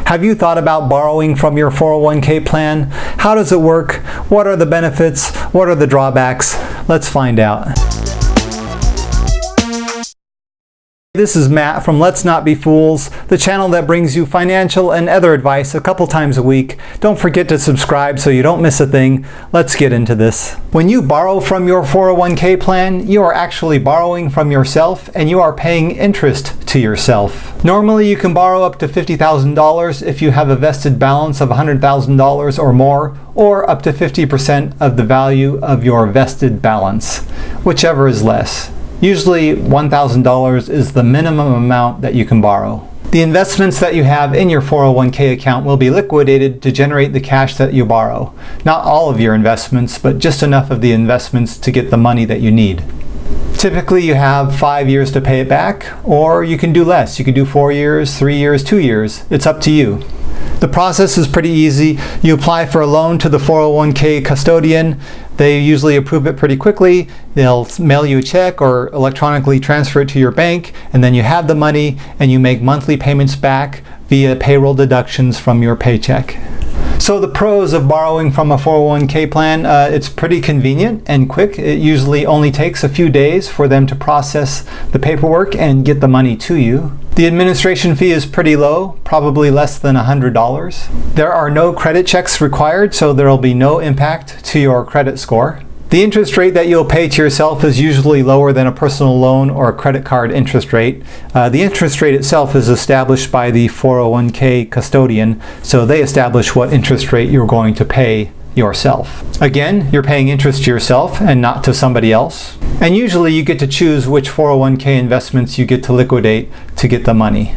Have you thought about borrowing from your 401k plan? How does it work? What are the benefits? What are the drawbacks? Let's find out. This is Matt from Let's Not Be Fools, the channel that brings you financial and other advice a couple times a week. Don't forget to subscribe so you don't miss a thing. Let's get into this. When you borrow from your 401k plan, you are actually borrowing from yourself and you are paying interest to yourself. Normally you can borrow up to $50,000 if you have a vested balance of $100,000 or more, or up to 50% of the value of your vested balance, whichever is less. Usually $1,000 is the minimum amount that you can borrow. The investments that you have in your 401k account will be liquidated to generate the cash that you borrow. Not all of your investments, but just enough of the investments to get the money that you need. Typically you have 5 years to pay it back, or you can do less. You can do 4 years, 3 years, 2 years. It's up to you. The process is pretty easy. You apply for a loan to the 401k custodian. They usually approve it pretty quickly. They'll mail you a check or electronically transfer it to your bank, and then you have the money and you make monthly payments back via payroll deductions from your paycheck. So the pros of borrowing from a 401k plan, it's pretty convenient and quick. It usually only takes a few days for them to process the paperwork and get the money to you. The administration fee is pretty low, probably less than $100. There are no credit checks required, so there will be no impact to your credit score. The interest rate that you'll pay to yourself is usually lower than a personal loan or a credit card interest rate. The interest rate itself is established by the 401k custodian, so they establish what interest rate you're going to pay yourself. Again, you're paying interest to yourself and not to somebody else. And usually you get to choose which 401k investments you get to liquidate to get the money.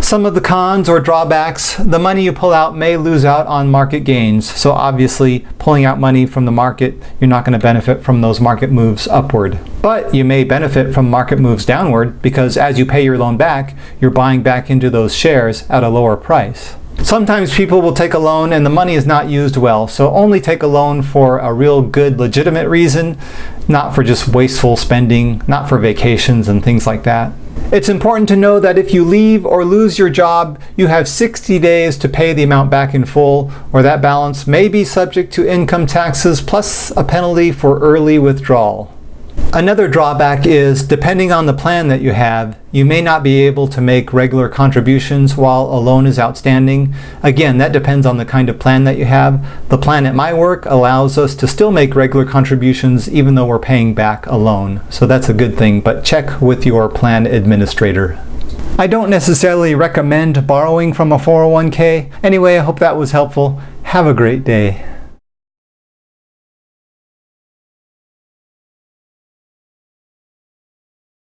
Some of the cons or drawbacks: the money you pull out may lose out on market gains. So obviously, pulling out money from the market, you're not going to benefit from those market moves upward. But you may benefit from market moves downward, because as you pay your loan back, you're buying back into those shares at a lower price. Sometimes people will take a loan and the money is not used well, so only take a loan for a real good, legitimate reason, not for just wasteful spending, not for vacations and things like that. It's important to know that if you leave or lose your job, you have 60 days to pay the amount back in full, or that balance may be subject to income taxes plus a penalty for early withdrawal. Another drawback is, depending on the plan that you have, you may not be able to make regular contributions while a loan is outstanding. Again, that depends on the kind of plan that you have. The plan at my work allows us to still make regular contributions even though we're paying back a loan. So that's a good thing, but check with your plan administrator. I don't necessarily recommend borrowing from a 401k. Anyway, I hope that was helpful. Have a great day.